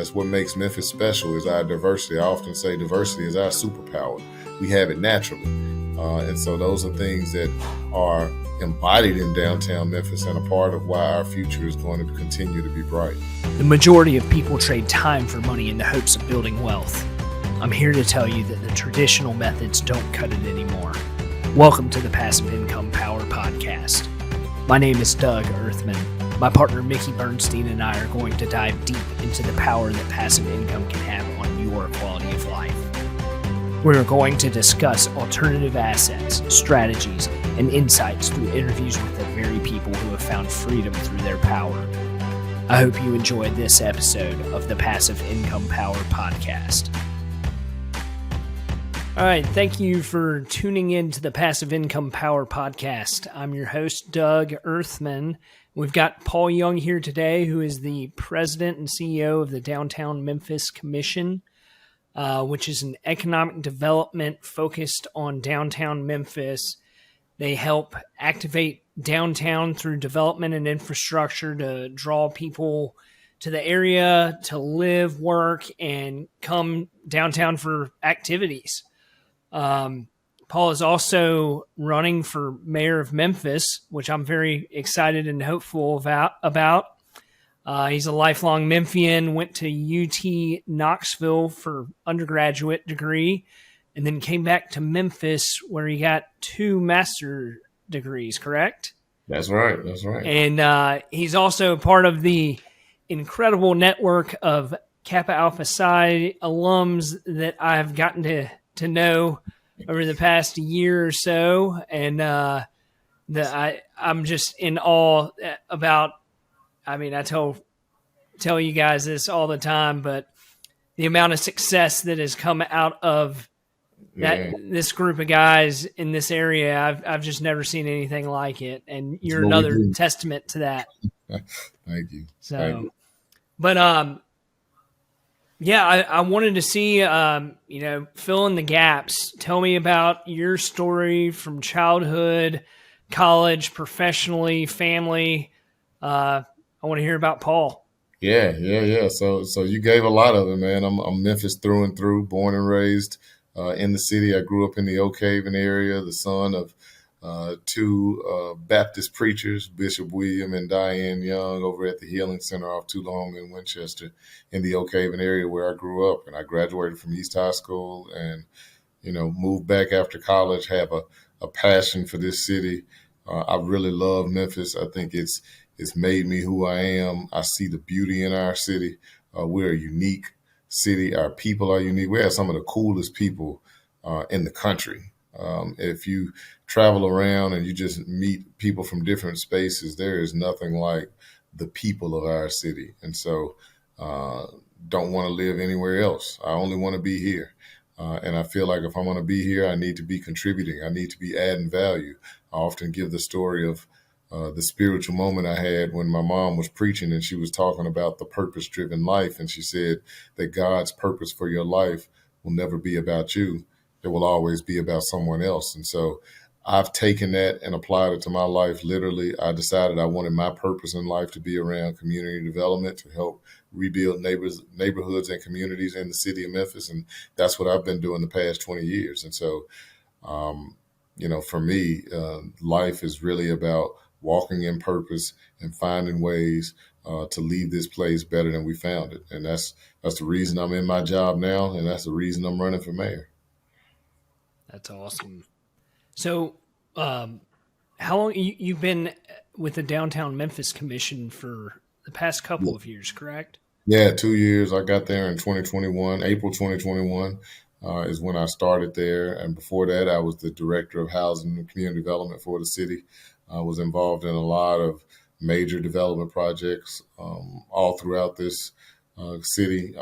That's what makes Memphis special is our diversity. I often say diversity is our superpower. We have it naturally. And so those are things that are embodied in downtown Memphis and a part of why our future is going to continue to be bright. The majority of people trade time for money in the hopes of building wealth. I'm here to tell you that the traditional methods don't cut it anymore. Welcome to the Passive Income Power Podcast. My name is Doug Earthman. My partner Mickey Bernstein and I are going to dive deep into the power that passive income can have on your quality of life. We're going to discuss alternative assets, strategies, and insights through interviews with the very people who have found freedom through their power. I hope you enjoyed this episode of the Passive Income Power Podcast. All right, thank you for tuning in to the Passive Income Power Podcast. I'm your host, Doug Earthman. We've got Paul Young here today, who is the president and CEO of the Downtown Memphis Commission, which is an economic development focused on downtown Memphis. They help activate downtown through development and infrastructure to draw people to the area to live, work, and come downtown for activities. Paul is also running for mayor of Memphis, which I'm very excited and hopeful about. He's a lifelong Memphian, went to UT Knoxville for undergraduate degree, and then came back to Memphis where he got 2 master degrees, correct? That's right. And he's also part of the incredible network of Kappa Alpha Psi alums that I've gotten to know over the past year or so. And I'm just in awe about, I tell you guys this all the time, but the amount of success that has come out of this group of guys in this area, I've just never seen anything like it. And you're another testament to that. Thank you. So, Thank you. But, I wanted to see, fill in the gaps. Tell me about your story from childhood, college, professionally, family. I want to hear about Paul. Yeah. So you gave a lot of it, man. I'm Memphis through and through, born and raised in the city. I grew up in the Oak Haven area, the son of 2 Baptist preachers, Bishop William and Diane Young, over at the Healing Center off Too Long in Winchester in the Oak Haven area where I grew up. And I graduated from East High School and, moved back after college, have a passion for this city. I really love Memphis. I think it's made me who I am. I see the beauty in our city. We're a unique city. Our people are unique. We have some of the coolest people in the country. If you travel around and you just meet people from different spaces, there is nothing like the people of our city. And so don't want to live anywhere else. I only want to be here. And I feel like if I'm going to be here, I need to be contributing. I need to be adding value. I often give the story of the spiritual moment I had when my mom was preaching and she was talking about the purpose-driven life. And she said that God's purpose for your life will never be about you. It will always be about someone else. And so I've taken that and applied it to my life. Literally, I decided I wanted my purpose in life to be around community development, to help rebuild neighborhoods and communities in the city of Memphis. And that's what I've been doing the past 20 years. And so, for me, life is really about walking in purpose and finding ways to leave this place better than we found it. And that's the reason I'm in my job now. And that's the reason I'm running for mayor. That's awesome. So, how long you've been with the Downtown Memphis Commission for the past couple of years, correct? Yeah, 2 years. I got there in 2021, April 2021 is when I started there. And before that, I was the director of housing and community development for the city. I was involved in a lot of major development projects all throughout this city.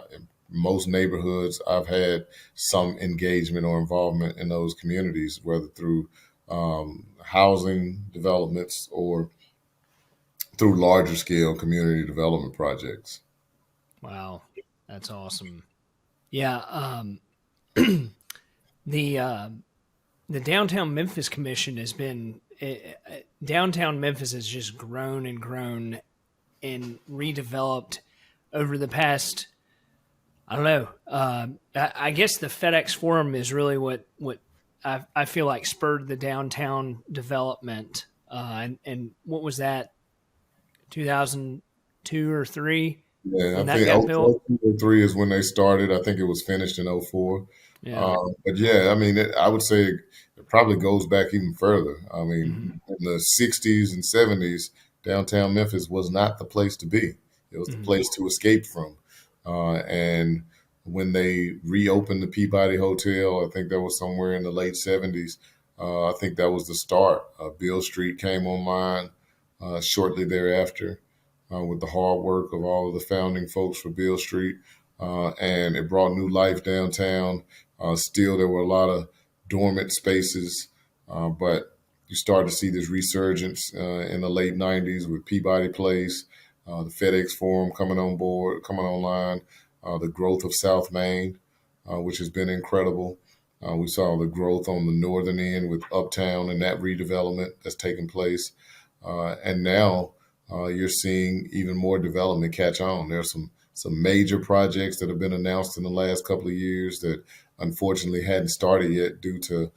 Most neighborhoods, I've had some engagement or involvement in those communities, whether through housing developments or through larger scale community development projects. Wow, that's awesome. Yeah, the Downtown Memphis Commission has been downtown Memphis has just grown and grown and redeveloped over the past I don't know. I guess the FedEx Forum is really what I feel like spurred the downtown development. And what was that, 2002 or three, Yeah, when I that think got built? 03 is when they started. I think it was finished in '04. Yeah. But yeah, I mean, I would say it probably goes back even further. I Hmm. mean, in the '60s and '70s, downtown Memphis was not the place to be. It was the Hmm. place to escape from. And when they reopened the Peabody Hotel, I think that was somewhere in the late '70s. I think that was the start. Beale Street came online shortly thereafter with the hard work of all of the founding folks for Beale Street. And it brought new life downtown. Still, there were a lot of dormant spaces, but you started to see this resurgence in the late '90s with Peabody Place, the FedEx Forum coming on board, coming online, the growth of South Main, which has been incredible. We saw the growth on the northern end with Uptown and that redevelopment that's taking place. And now you're seeing even more development catch on. There are some major projects that have been announced in the last couple of years that unfortunately hadn't started yet due to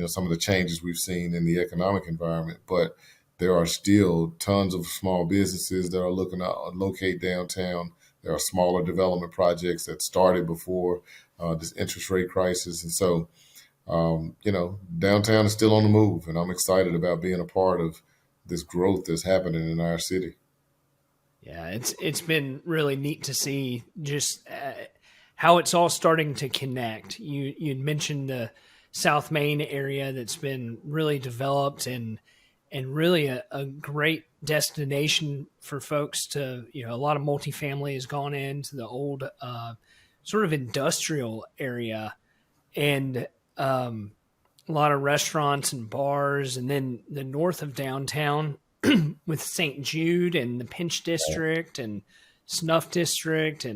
some of the changes we've seen in the economic environment. But there are still tons of small businesses that are looking to locate downtown. There are smaller development projects that started before this interest rate crisis, and so downtown is still on the move, and I'm excited about being a part of this growth that's happening in our city. Yeah, it's been really neat to see just how it's all starting to connect. You'd mentioned the South Main area that's been really developed and really a great destination for folks to, a lot of multifamily has gone into the old sort of industrial area, and a lot of restaurants and bars, and then the north of downtown with St. Jude and the Pinch District and Snuff District,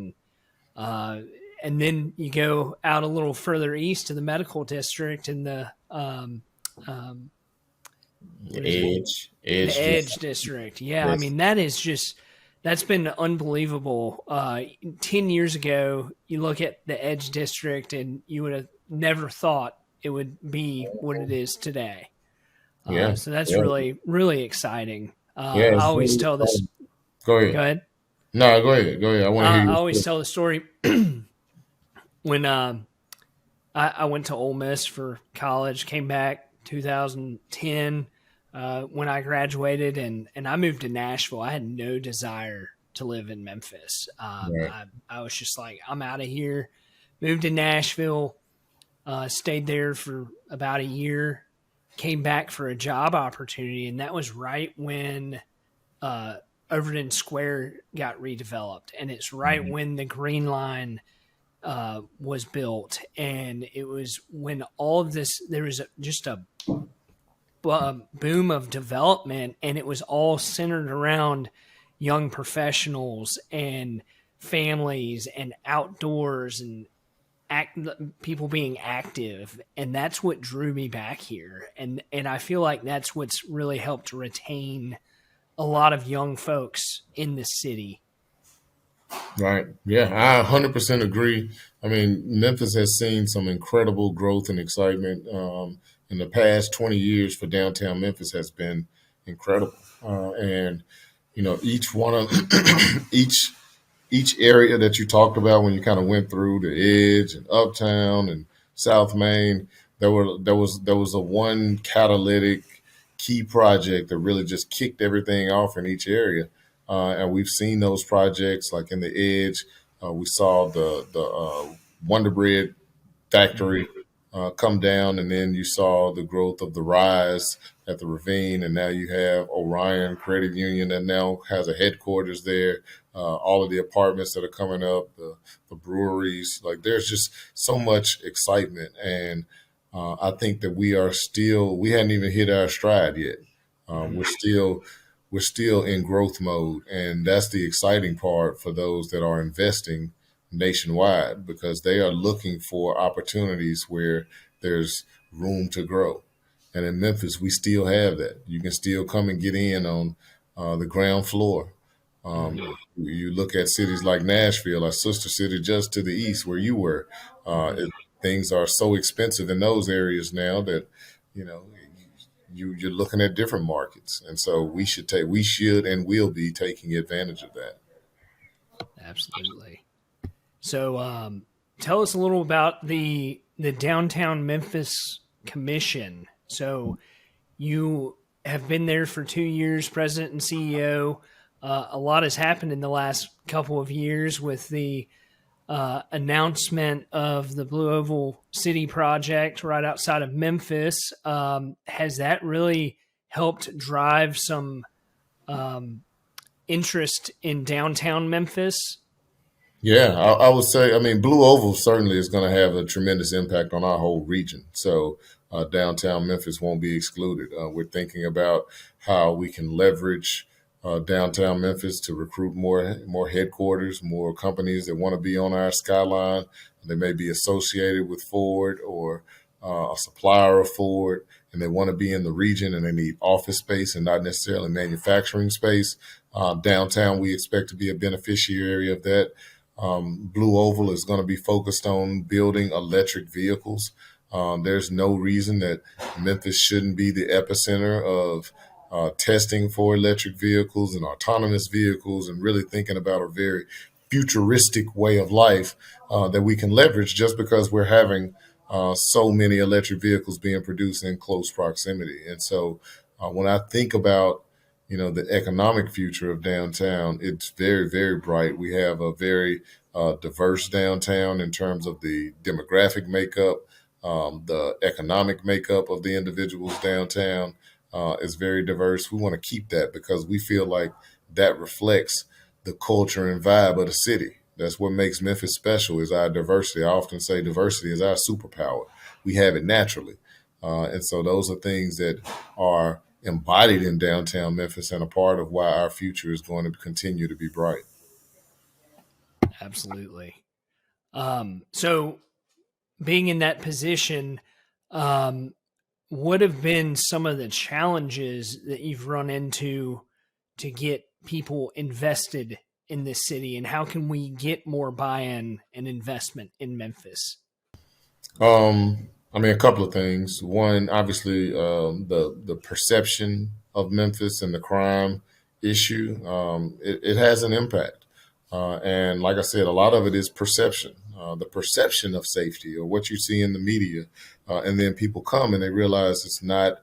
uh, and then you go out a little further east to the Medical District and the um, what is it? The Edge, Edge just District. Yeah, I yes, mean that's been unbelievable. 10 years ago, you look at the Edge District and you would have never thought it would be what it is today. yeah, So that's yeah, really, really exciting. yeah. I It's always really tell this. exciting. Go Go ahead. ahead. No, go ahead. Go ahead. I want to hear I you. always tell the story when I went to Ole Miss for college, came back 2010 when I graduated, and I moved to Nashville. I had no desire to live in Memphis. Right. I was just like, I'm out of here. Moved to Nashville, stayed there for about a year, came back for a job opportunity, and that was right when Overton Square got redeveloped, and it's right Mhm. when the Green Line was built, and it was when all of this there was just a boom of development, and it was all centered around young professionals and families and outdoors and people being active, and that's what drew me back here, and I feel like that's what's really helped retain a lot of young folks in the city. Right. Yeah, I 100% agree. I mean, Memphis has seen some incredible growth and excitement in the past 20 years for downtown Memphis has been incredible. And each one of each area that you talked about when you kind of went through the Edge and Uptown and South Main, there was a one catalytic key project that really just kicked everything off in each area. And we've seen those projects like in the Edge. We saw the Wonder Bread Mm-hmm. factory come down, and then you saw the growth of the Rise at the Ravine, and now you have Orion Credit Union that now has a headquarters there. All of the apartments that are coming up, the breweries, like there's just so much excitement, and I think that we hadn't even hit our stride yet. Uh, Mm-hmm. we're still we're still in growth mode, and that's the exciting part for those that are investing nationwide because they are looking for opportunities where there's room to grow. And in Memphis, we still have that. You can still come and get in on the ground floor. You look at cities like Nashville, our sister city just to the east where you were. Things are so expensive in those areas now that, you know, you're looking at different markets, and so we should and will be taking advantage of that. Absolutely. So, tell us a little about the Downtown Memphis Commission. So, you have been there for 2 years, president and CEO. A lot has happened in the last couple of years with the announcement of the Blue Oval City project right outside of Memphis. Has that really helped drive some interest in downtown Memphis? Yeah, I would say, I mean, Blue Oval certainly is going to have a tremendous impact on our whole region. So downtown Memphis won't be excluded. We're thinking about how we can leverage downtown Memphis to recruit more headquarters, more companies that want to be on our skyline. They may be associated with Ford or a supplier of Ford, and they want to be in the region and they need office space and not necessarily manufacturing space. Downtown, we expect to be a beneficiary of that. Blue Oval is going to be focused on building electric vehicles. There's no reason that Memphis shouldn't be the epicenter of testing for electric vehicles and autonomous vehicles, and really thinking about a very futuristic way of life that we can leverage just because we're having so many electric vehicles being produced in close proximity. And so when I think about the economic future of downtown, it's very, very bright. We have a very diverse downtown in terms of the demographic makeup, the economic makeup of the individuals downtown is very diverse. We want to keep that because we feel like that reflects the culture and vibe of the city. That's what makes Memphis special is our diversity. I often say diversity is our superpower. We have it naturally. And so those are things that are embodied in downtown Memphis and a part of why our future is going to continue to be bright. Absolutely. So being in that position, what have been some of the challenges that you've run into to get people invested in this city, and how can we get more buy-in and investment in Memphis? I mean, a couple of things. One, obviously, the perception of Memphis and the crime issue, it has an impact. And like I said, a lot of it is perception, the perception of safety or what you see in the media. And then people come and they realize it's not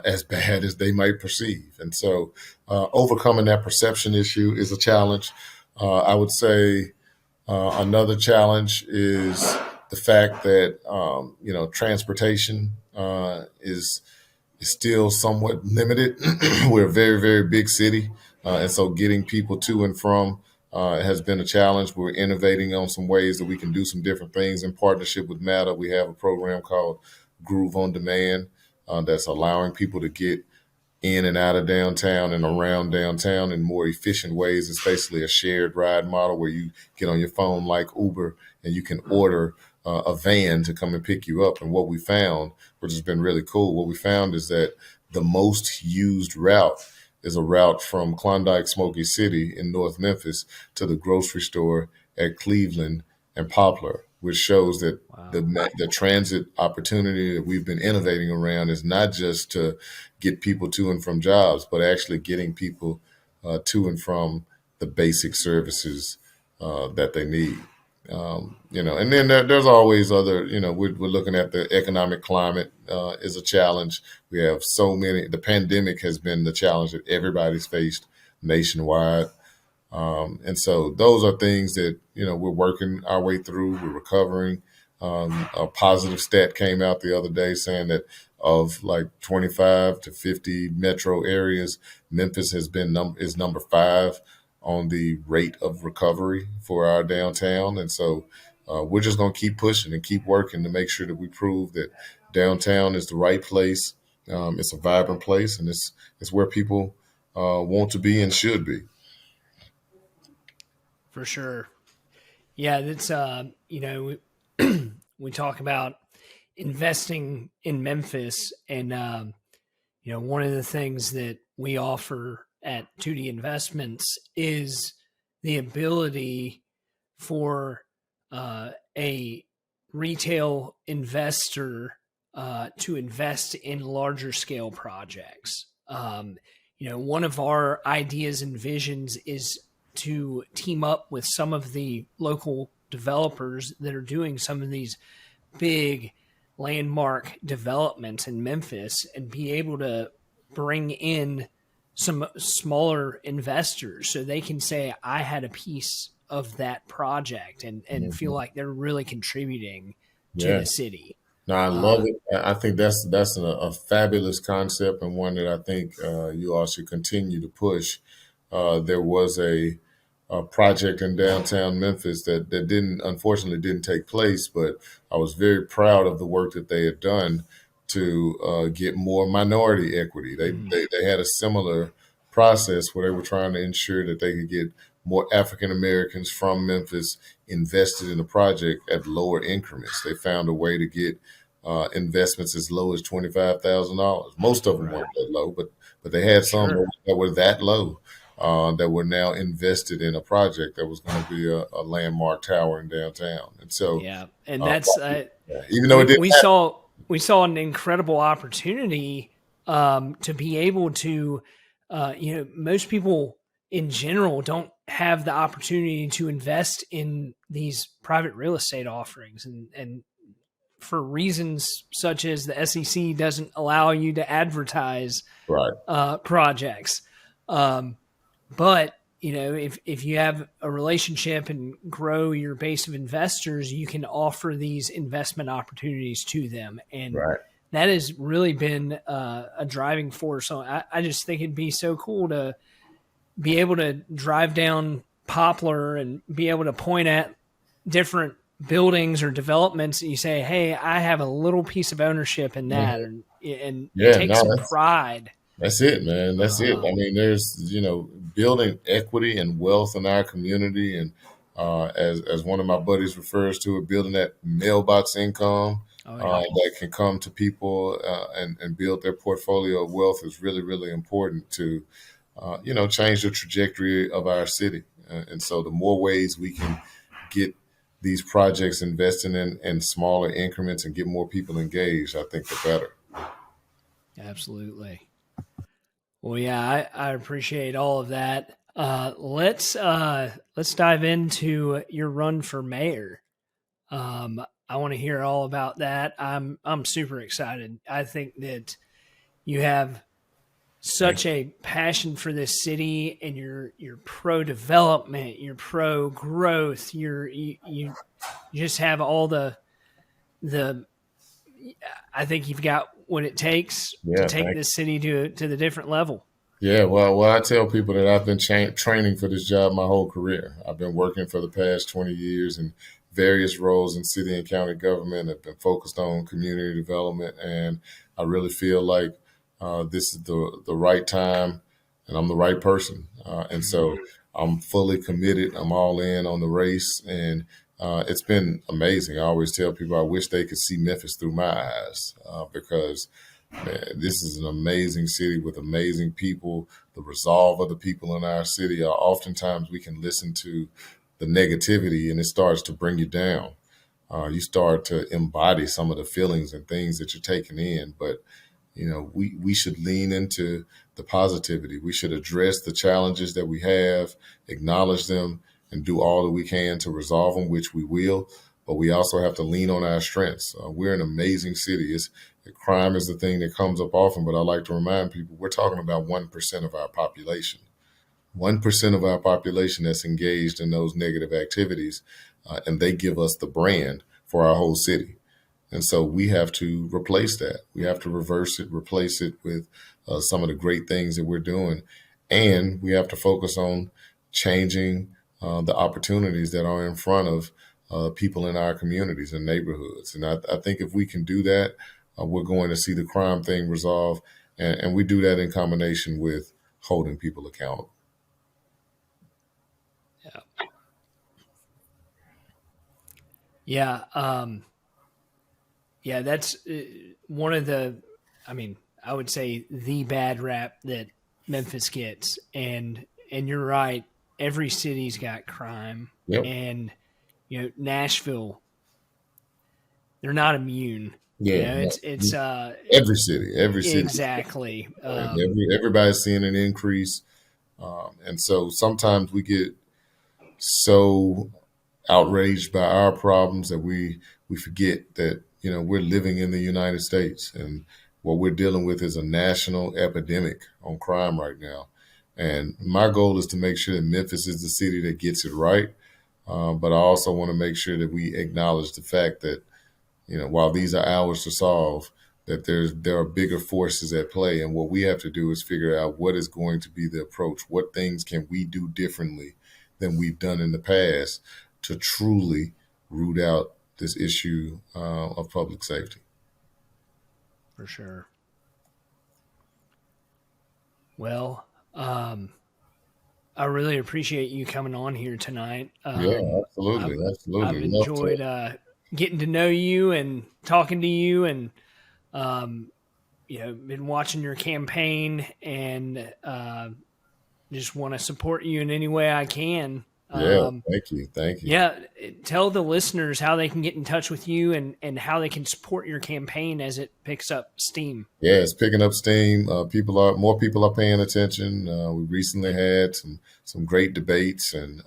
as bad as they might perceive. And so overcoming that perception issue is a challenge. I would say another challenge is the fact that transportation is still somewhat limited. We're a very, very big city, and so getting people to and from has been a challenge. We're innovating on some ways that we can do some different things in partnership with MATA. We have a program called Groove on Demand that's allowing people to get in and out of downtown and around downtown in more efficient ways. It's basically a shared ride model where you get on your phone like Uber and you can order a van to come and pick you up. And what we found, which has been really cool, what we found is that the most used route is a route from Klondike Smoky City in North Memphis to the grocery store at Cleveland and Poplar, which shows that the transit opportunity that we've been innovating around is not just to get people to and from jobs, but actually getting people to and from the basic services that they need. And then there's always other, we're looking at the economic climate is a challenge. We have so many, the pandemic has been the challenge that everybody's faced nationwide. And so those are things that, we're working our way through, we're recovering. A positive stat came out the other day saying that of like 25 to 50 metro areas, Memphis is number 5 on the rate of recovery for our downtown. And so we're just going to keep pushing and keep working to make sure that we prove that downtown is the right place. It's a vibrant place, and it's where people want to be and should be. For sure. Yeah, that's we talk about investing in Memphis, and one of the things that we offer at 2D Investments is the ability for a retail investor to invest in larger scale projects. One of our ideas and visions is to team up with some of the local developers that are doing some of these big landmark developments in Memphis and be able to bring in some smaller investors so they can say, I had a piece of that project and feel like they're really contributing to Yeah. the city. No, I love it. I think that's a fabulous concept and one that I think you all should continue to push. There was a project in downtown Memphis that unfortunately didn't take place, but I was very proud of the work that they had done to get more minority equity. They had a similar process where they were trying to ensure that they could get more African Americans from Memphis invested in the project at lower increments. They found a way to get investments as low as $25,000. Most of them weren't that low, but they had some Sure. that were that low that were now invested in a project that was going to be a landmark tower in downtown. And so, Yeah. And uh, that's, even though it didn't we happen, saw an incredible opportunity to be able to, most people in general don't have the opportunity to invest in these private real estate offerings, and for reasons such as the SEC doesn't allow you to advertise right, projects. But if you have a relationship and grow your base of investors, you can offer these investment opportunities to them, and right. that has really been a driving force. So I just think it'd be so cool to be able to drive down Poplar and be able to point at different buildings or developments and you say, hey, I have a little piece of ownership in that, Mhm. and Yeah, take no, some pride. that's it, man. That's it. I Um, mean, there's, building equity and wealth in our community. And as one of my buddies refers to it, building that mailbox income oh yeah, that can come to people and build their portfolio of wealth is really, really important to, change the trajectory of our city. And so the more ways we can get these projects invested in smaller increments and get more people engaged, I think the better. absolutely. Well, yeah, I appreciate all of that. Let's dive into your run for mayor. I want to hear all about that. I'm super excited. I think that you have Thank such a passion for this city, and you're pro development, you're pro growth, you just have all the I think you've got what it takes you. to Yeah, take thank this city to the different level. Yeah, well, I tell people that I've been training for this job my whole career. I've been working for the past 20 years in various roles in city and county government. I've been focused on community development, and I really feel like this is the right time, and I'm the right person. And so I'm fully committed. I'm all in on the race, and it's been amazing. I always tell people I wish they could see Memphis through my eyes because man, this is an amazing city with amazing people. The resolve of the people in our city are oftentimes we can listen to the negativity and it starts to bring you down. You start to embody some of the feelings and things that you're taking in. But, we should lean into the positivity. We should address the challenges that we have, acknowledge them, and do all that we can to resolve them, which we will. But we also have to lean on our strengths. We're an amazing city. Crime is the thing that comes up often, but I like to remind people we're talking about 1% of our population. 1% of our population that's engaged in those negative activities, and they give us the brand for our whole city. And so we have to replace that. We have to reverse it, replace it with some of the great things that we're doing. And we have to focus on changing the opportunities that are in front of people in our communities and neighborhoods. And I think if we can do that, we're going to see the crime thing resolve. And we do that in combination with holding people accountable. Yeah. Yeah. That's one of the, I mean, I would say the bad rap that Memphis gets. And you're right. Every city's got crime. Yep. And, Nashville, they're not immune. Yeah. It's every city. Exactly. Right? Everybody's seeing an increase. And so sometimes we get so outraged by our problems that we forget that, we're living in the United States, and what we're dealing with is a national epidemic on crime right now. And my goal is to make sure that Memphis is the city that gets it right. But I also want to make sure that we acknowledge the fact that, while these are ours to solve, that there are bigger forces at play. And what we have to do is figure out what is going to be the approach. What things can we do differently than we've done in the past to truly root out this issue of public safety? For sure. Well, I really appreciate you coming on here tonight. Yeah, absolutely. I've enjoyed getting to know you and talking to you, and been watching your campaign, and just want to support you in any way I can. Yeah, thank you. Yeah, tell the listeners how they can get in touch with you and how they can support your campaign as it picks up steam. Yeah, it's picking up steam. More people are paying attention. We recently had some great debates, and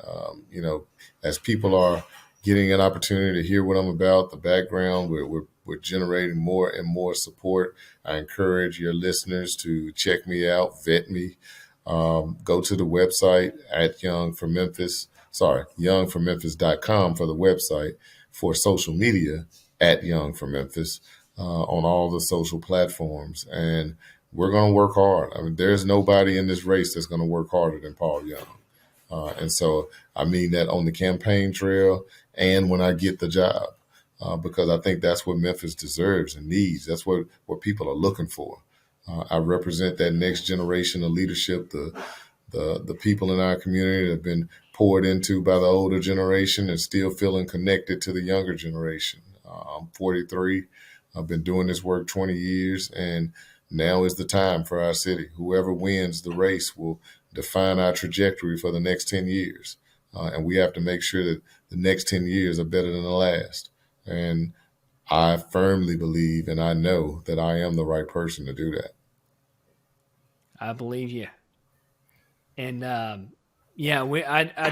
as people are getting an opportunity to hear what I'm about, the background, we're generating more and more support. I encourage your listeners to check me out, vet me. Go to the website at youngformemphis.com for the website, for social media at Young for Memphis on all the social platforms. And we're going to work hard. I mean, there's nobody in this race that's going to work harder than Paul Young. And so I mean that on the campaign trail and when I get the job, because I think that's what Memphis deserves and needs. That's what people are looking for. I represent that next generation of leadership, the people in our community that have been poured into by the older generation and still feeling connected to the younger generation. I'm 43. I've been doing this work 20 years, and now is the time for our city. Whoever wins the race will define our trajectory for the next 10 years. And we have to make sure that the next 10 years are better than the last. And I firmly believe, and I know that I am the right person to do that. I believe you. And I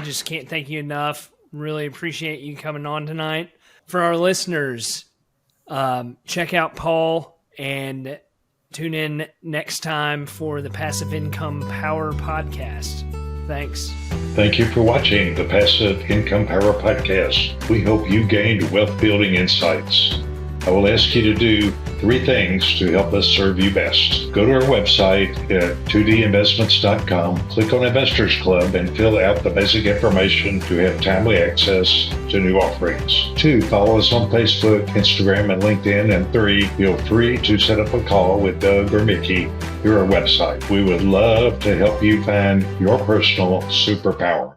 just can't thank you enough. Really appreciate you coming on tonight. For our listeners, check out Paul and tune in next time for the Passive Income Power Podcast. Thanks. Thank you for watching the Passive Income Power Podcast. We hope you gained wealth building insights. I will ask you to do 3 things to help us serve you best. Go to our website at 2dinvestments.com, click on Investors Club, and fill out the basic information to have timely access to new offerings. 2, follow us on Facebook, Instagram, and LinkedIn. And 3, feel free to set up a call with Doug or Mickey through our website. We would love to help you find your personal superpower.